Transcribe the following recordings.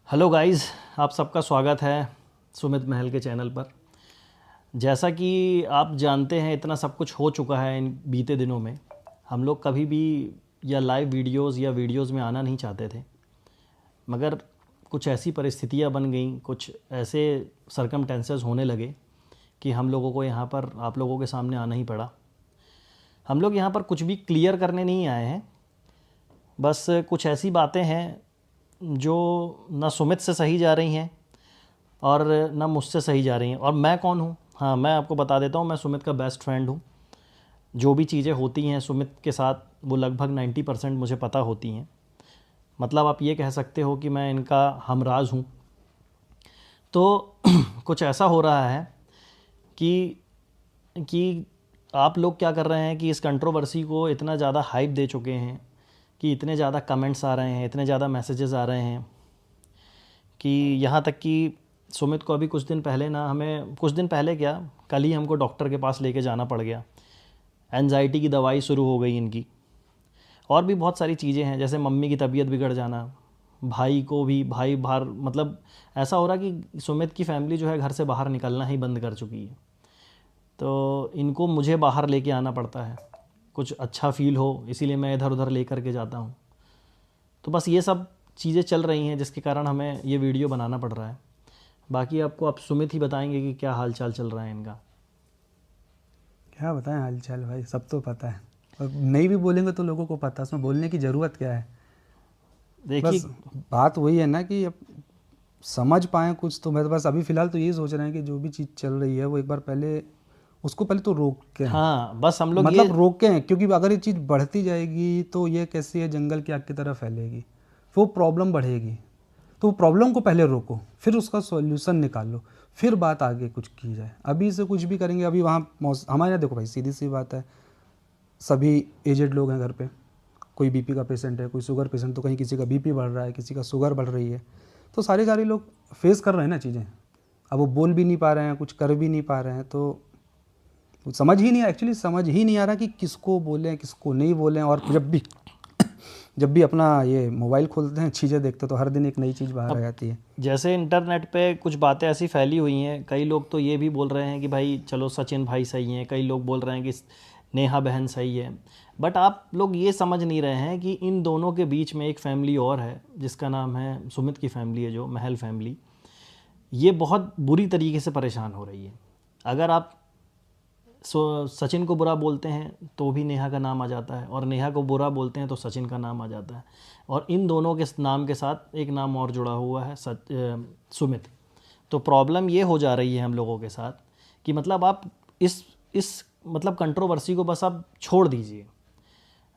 Hello guys, आप सबका स्वागत है सुमित महल के चैनल पर। जैसा कि आप जानते हैं, इतना सब कुछ हो चुका है इन बीते दिनों में। हम लोग कभी भी या लाइव वीडियोस या वीडियोस में आना नहीं चाहते थे, मगर कुछ ऐसी परिस्थितियां बन गईं, कुछ ऐसे सरकमटेंसेस होने लगे कि हम लोगों को यहाँ पर आप लोगों के सामने आना ही पड़ा। हम लोग यहाँ पर कुछ भी क्लियर करने नहीं आए हैं, बस कुछ ऐसी बातें हैं जो ना सुमित से सही जा रही हैं और ना मुझसे सही जा रही हैं। और मैं कौन हूँ? हाँ, मैं आपको बता देता हूँ, मैं सुमित का बेस्ट फ्रेंड हूँ। जो भी चीज़ें होती हैं सुमित के साथ, वो लगभग 90% मुझे पता होती हैं। मतलब आप ये कह सकते हो कि मैं इनका हमराज हूँ। तो कुछ ऐसा हो रहा है कि आप लोग क्या कर रहे हैं कि इस कंट्रोवर्सी को इतना ज़्यादा हाइप दे चुके हैं कि इतने ज़्यादा कमेंट्स आ रहे हैं, इतने ज़्यादा मैसेजेस आ रहे हैं कि यहाँ तक कि सुमित को अभी कुछ दिन पहले ना, हमें कुछ दिन पहले क्या, कल ही हमको डॉक्टर के पास लेके जाना पड़ गया। एंजाइटी की दवाई शुरू हो गई इनकी, और भी बहुत सारी चीज़ें हैं, जैसे मम्मी की तबीयत बिगड़ जाना, भाई को भी, भाई बाहर, मतलब ऐसा हो रहा कि सुमित की फैमिली जो है घर से बाहर निकलना ही बंद कर चुकी है। तो इनको मुझे बाहर लेके आना पड़ता है, कुछ अच्छा फील हो इसीलिए मैं इधर उधर ले करके जाता हूँ। तो बस ये सब चीज़ें चल रही हैं जिसके कारण हमें ये वीडियो बनाना पड़ रहा है। बाकी आपको आप सुमित ही बताएंगे कि क्या हाल चाल चल रहा है इनका। क्या बताएं हाल चाल भाई, सब तो पता है और नहीं भी बोलेंगे तो लोगों को पता है, उसमें बोलने की ज़रूरत क्या है। देखिए, बस बात वही है ना कि अब समझ पाएँ कुछ, तो मैं तो बस अभी फ़िलहाल तो यही सोच रहे हैं कि जो भी चीज़ चल रही है वो एक बार पहले उसको पहले तो रोकें। हाँ, बस हम लोग ये, मतलब रोकें, क्योंकि अगर ये चीज़ बढ़ती जाएगी तो ये कैसी है, जंगल की आग की तरह फैलेगी, फिर वो प्रॉब्लम बढ़ेगी। तो प्रॉब्लम को पहले रोको, फिर उसका सॉल्यूशन निकालो, फिर बात आगे कुछ की जाए। अभी से कुछ भी करेंगे, अभी वहाँ हमारे यहाँ देखो भाई, सीधी सी बात है, सभी एजेड लोग हैं घर पे। कोई बीपी का पेशेंट है, कोई शुगर पेशेंट, तो कहीं किसी का बीपी बढ़ रहा है, किसी का शुगर बढ़ रही है। तो सारे लोग फेस कर रहे हैं ना चीज़ें। अब वो बोल भी नहीं पा रहे हैं, कुछ कर भी नहीं पा रहे हैं, तो वो समझ ही नहीं, एक्चुअली समझ ही नहीं आ रहा कि किसको बोलें किसको नहीं बोलें। और जब भी अपना ये मोबाइल खोलते हैं, चीज़ें देखते हैं, तो हर दिन एक नई चीज़ बाहर आ अब जाती है। जैसे इंटरनेट पे कुछ बातें ऐसी फैली हुई हैं, कई लोग तो ये भी बोल रहे हैं कि भाई चलो सचिन भाई सही हैं, कई लोग बोल रहे हैं कि नेहा बहन सही है। बट आप लोग ये समझ नहीं रहे हैं कि इन दोनों के बीच में एक फैमिली और है जिसका नाम है सुमित की फैमिली है, जो महल फैमिली। ये बहुत बुरी तरीके से परेशान हो रही है। अगर आप सचिन को बुरा बोलते हैं तो भी नेहा का नाम आ जाता है, और नेहा को बुरा बोलते हैं तो सचिन का नाम आ जाता है, और इन दोनों के नाम के साथ एक नाम और जुड़ा हुआ है, सुमित। तो प्रॉब्लम ये हो जा रही है हम लोगों के साथ कि मतलब आप इस मतलब कंट्रोवर्सी को बस आप छोड़ दीजिए,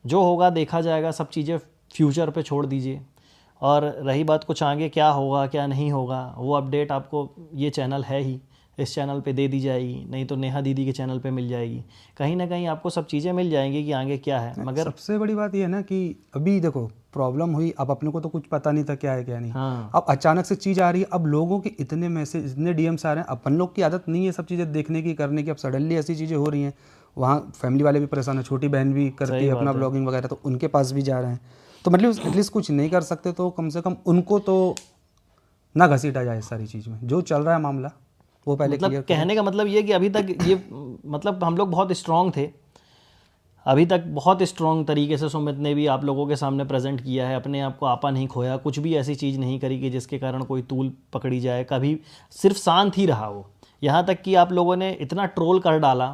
जो होगा देखा जाएगा, सब चीज़ें फ्यूचर पे छोड़ दीजिए। और रही बात कुछ आगे क्या होगा क्या नहीं होगा, वो अपडेट आपको, ये चैनल है ही, इस चैनल पे दे दी जाएगी, नहीं तो नेहा दीदी के चैनल पे मिल जाएगी। कहीं ना कहीं आपको सब चीज़ें मिल जाएंगी कि आगे क्या है। मगर सबसे बड़ी बात ये है ना कि अभी देखो प्रॉब्लम हुई, अब अपने को तो कुछ पता नहीं था क्या है क्या नहीं। हाँ, अब अचानक से चीज़ आ रही है, अब लोगों के इतने मैसेज, इतने डीएम्स आ रहे हैं। अपन लोग की आदत नहीं है सब चीज़ें देखने की, करने की। अब सडनली ऐसी चीज़ें हो रही हैं, वहाँ फैमिली वाले भी परेशान हैं, छोटी बहन भी करती सही है अपना बात है। ब्लॉगिंग वगैरह, तो उनके पास भी जा रहे हैं। तो मतलब एटलीस्ट कुछ नहीं कर सकते तो कम से कम उनको तो ना घसीटा जाए इस सारी चीज़ में। जो चल रहा है मामला वो पहले मतलब क्लियर करें। कहने का मतलब ये कि अभी तक ये मतलब हम लोग बहुत स्ट्रांग थे, अभी तक बहुत स्ट्रॉन्ग तरीके से सुमित ने भी आप लोगों के सामने प्रेजेंट किया है, अपने आप को आपा नहीं खोया, कुछ भी ऐसी चीज़ नहीं करी कि जिसके कारण कोई तूल पकड़ी जाए, कभी सिर्फ शांत ही रहा वो। यहाँ तक कि आप लोगों ने इतना ट्रोल कर डाला,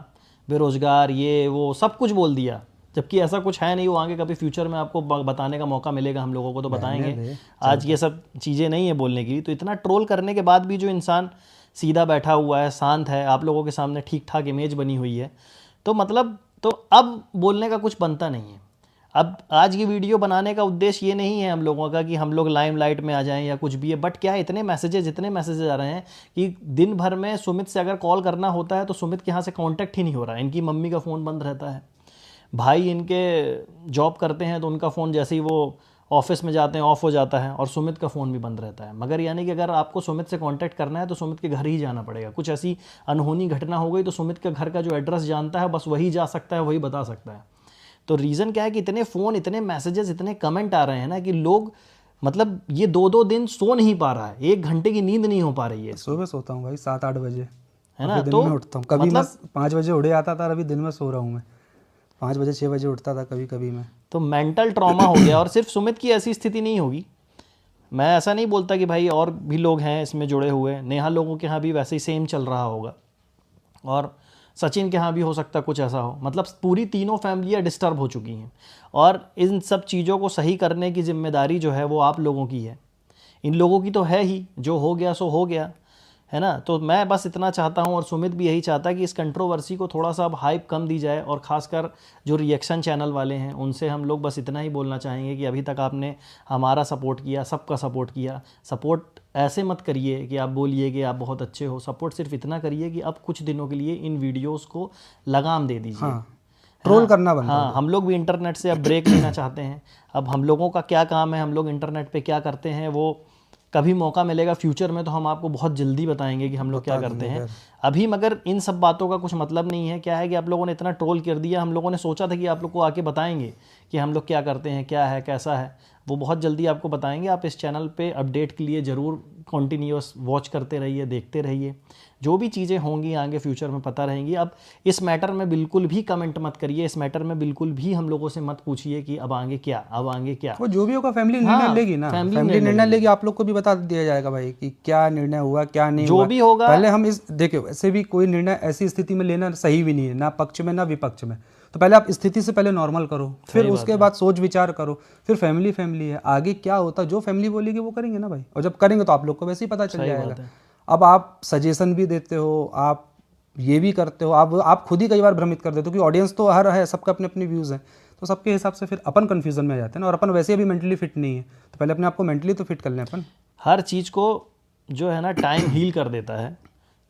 बेरोज़गार, ये वो सब कुछ बोल दिया, जबकि ऐसा कुछ है नहीं। वो आगे कभी फ्यूचर में आपको बताने का मौका मिलेगा हम लोगों को, तो रहने बताएंगे। दे, आज ये चलता। सब चीज़ें नहीं है बोलने की। तो इतना ट्रोल करने के बाद भी जो इंसान सीधा बैठा हुआ है, शांत है, आप लोगों के सामने ठीक ठाक इमेज बनी हुई है, तो मतलब तो अब बोलने का कुछ बनता नहीं है। अब आज की वीडियो बनाने का उद्देश्य ये नहीं है हम लोगों का कि हम लोग लाइमलाइट में आ जाएं या कुछ भी है। बट क्या है, इतने मैसेजेस आ रहे हैं कि दिन भर में सुमित से अगर कॉल करना होता है तो सुमित के यहाँ से कांटेक्ट ही नहीं हो रहा है। इनकी मम्मी का फ़ोन बंद रहता है, भाई इनके जॉब करते हैं तो उनका फ़ोन जैसे ही वो ऑफिस में जाते हैं ऑफ हो जाता है, और सुमित का फ़ोन भी बंद रहता है। मगर यानी कि अगर आपको सुमित से कांटेक्ट करना है तो सुमित के घर ही जाना पड़ेगा। कुछ ऐसी अनहोनी घटना हो गई तो सुमित के घर का जो एड्रेस जानता है बस वही जा सकता है, वही बता सकता है। तो रीज़न क्या है कि इतने फ़ोन, इतने मैसेजेस, इतने कमेंट आ रहे हैं ना कि लोग मतलब ये 2-2 दिन सो नहीं पा रहा है, 1 घंटे की नींद नहीं हो पा रही है। सुबह सोता हूँ भाई 7-8 बजे, है ना? दिन तो में उठता हूँ, कभी मतलब मैं 5 बजे उड़े आता था, अभी दिन में सो रहा हूँ मैं 5 बजे 6 बजे उठता था कभी कभी मैं। तो मेंटल ट्रॉमा हो गया। और सिर्फ सुमित की ऐसी स्थिति नहीं होगी, मैं ऐसा नहीं बोलता कि भाई और भी लोग हैं इसमें जुड़े हुए, नेहा लोगों के यहाँ भी वैसे ही सेम चल रहा होगा, और सचिन के यहाँ भी हो सकता है कुछ ऐसा हो। मतलब पूरी तीनों फैमिलियाँ डिस्टर्ब हो चुकी हैं, और इन सब चीज़ों को सही करने की जिम्मेदारी जो है वो आप लोगों की है। इन लोगों की तो है ही, जो हो गया सो हो गया, है ना? तो मैं बस इतना चाहता हूँ, और सुमित भी यही चाहता है कि इस कंट्रोवर्सी को थोड़ा सा अब हाइप कम दी जाए, और ख़ासकर जो रिएक्शन चैनल वाले हैं उनसे हम लोग बस इतना ही बोलना चाहेंगे कि अभी तक आपने हमारा सपोर्ट किया, सबका सपोर्ट किया। सपोर्ट ऐसे मत करिए कि आप बोलिए कि आप बहुत अच्छे हो, सपोर्ट सिर्फ इतना करिए कि अब कुछ दिनों के लिए इन वीडियोज़ को लगाम दे दीजिए। हाँ, ट्रोल करना बंद कर हाँ, दो। हम लोग भी इंटरनेट से अब ब्रेक लेना चाहते हैं। अब हम लोगों का क्या काम है, हम लोग इंटरनेट पे क्या करते हैं, वो कभी मौका मिलेगा फ्यूचर में तो हम आपको बहुत जल्दी बताएंगे कि हम लोग क्या बता करते देंगे हैं। खैर। अभी मगर इन सब बातों का कुछ मतलब नहीं है। क्या है कि आप लोगों ने इतना ट्रोल कर दिया, हम लोगों ने सोचा था कि आप लोग को आके बताएंगे कि हम लोग क्या करते हैं, क्या है, कैसा है, वो बहुत जल्दी आपको बताएंगे। आप इस चैनल पे अपडेट के लिए ज़रूर कंटिन्यूअस वॉच करते रहिए, देखते रहिए। जो भी चीज़ें होंगी आगे फ्यूचर में पता रहेंगी। अब इस मैटर में बिल्कुल भी कमेंट मत करिए, इस मैटर में बिल्कुल भी हम लोगों से मत पूछिए कि अब आगे क्या, अब आगे क्या। वो जो भी होगा फैमिली निर्णय हाँ, लेगी ना, फैमिली फैमिली निर्णय निर्णय लेगी। लेगी, आप लोग को भी बता दिया जाएगा भाई कि क्या निर्णय हुआ क्या नहीं जो हुआ। भी होगा, पहले हम इस देखिए, वैसे भी कोई निर्णय ऐसी स्थिति में लेना सही भी नहीं है, ना पक्ष में ना विपक्ष में। तो पहले आप स्थिति से पहले नॉर्मल करो, फिर सही बात उसके है। बाद सोच विचार करो, फिर फैमिली फैमिली है, आगे क्या होता जो फैमिली बोलेगी वो करेंगे ना भाई, और जब करेंगे तो आप लोग को वैसे ही पता चल सही जाएगा। बात है। अब आप सजेशन भी देते हो, आप ये भी करते हो, आप खुद ही कई बार भ्रमित कर देते हो, क्योंकि ऑडियंस तो हर है, सबका अपने अपने व्यूज़ हैं, तो सबके हिसाब से फिर अपन कन्फ्यूजन में आ जाते हैं ना, और अपन वैसे अभी मेंटली फिट नहीं है, तो पहले अपने आप को मेंटली तो फिट कर लें अपन। हर चीज़ को जो है ना टाइम हील कर देता है,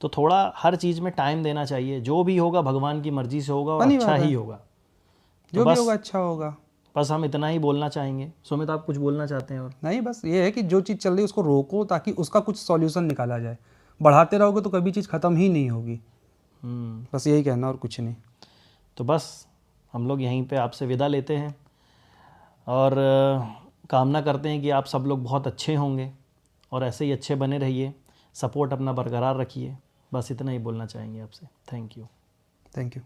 तो थोड़ा हर चीज़ में टाइम देना चाहिए। जो भी होगा भगवान की मर्जी से होगा, और फनी अच्छा बात है, ही होगा। तो जो भी बस होगा अच्छा होगा। बस हम इतना ही बोलना चाहेंगे। सुमित, आप कुछ बोलना चाहते हैं? और नहीं, बस ये है कि जो चीज़ चल रही है उसको रोको, ताकि उसका कुछ सॉल्यूशन निकाला जाए। बढ़ाते रहोगे तो कभी चीज़ ख़त्म ही नहीं होगी। बस यही कहना और कुछ नहीं। तो बस हम लोग यहीं पे आपसे विदा लेते हैं, और कामना करते हैं कि आप सब लोग बहुत अच्छे होंगे, और ऐसे ही अच्छे बने रहिए, सपोर्ट अपना बरकरार रखिए। बस इतना ही बोलना चाहेंगे आपसे। Thank you. Thank you.